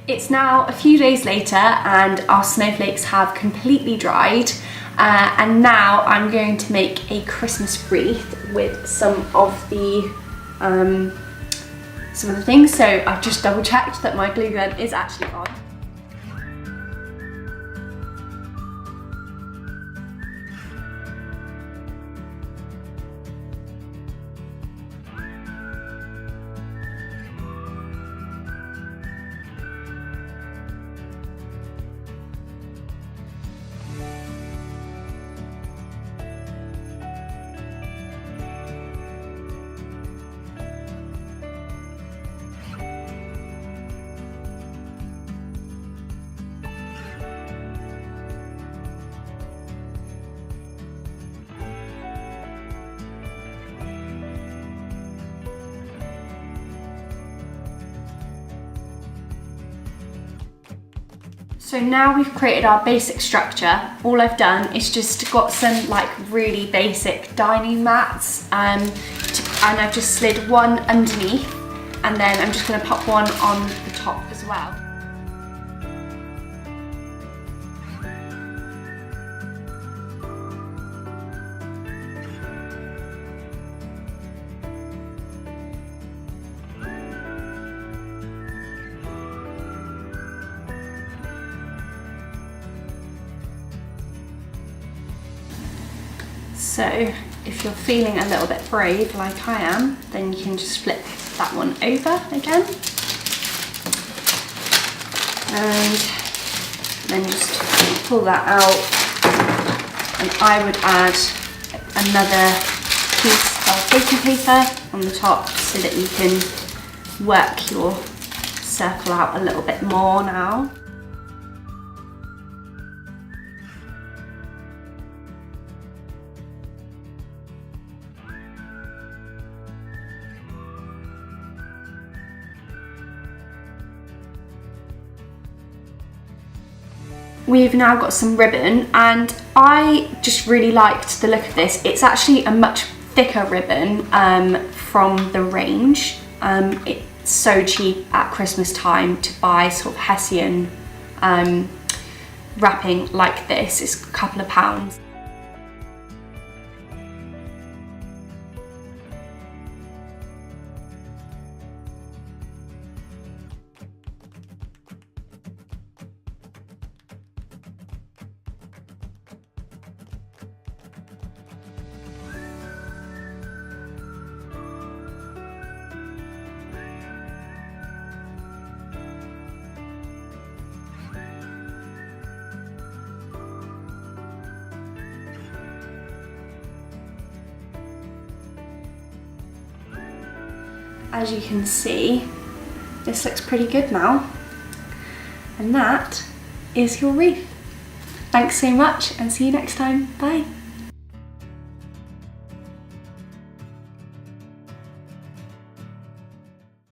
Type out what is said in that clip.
It's now a few days later and our snowflakes have completely dried, and now I'm going to make a Christmas wreath with some of the things. So I've just double checked that my glue gun is actually on. So now we've created our basic structure. All I've done is just got some like really basic dining mats, and I've just slid one underneath, and then I'm just going to pop one on the top as well. So if you're feeling a little bit brave like I am, then you can just flip that one over again. And then just pull that out. And I would add another piece of baking paper on the top so that you can work your circle out a little bit more now. We've now got some ribbon, and I just really liked the look of this. It's actually a much thicker ribbon from the range. It's so cheap at Christmas time to buy sort of Hessian wrapping like this. It's a couple of pounds. As you can see, this looks pretty good now. And that is your wreath. Thanks so much, and see you next time. Bye.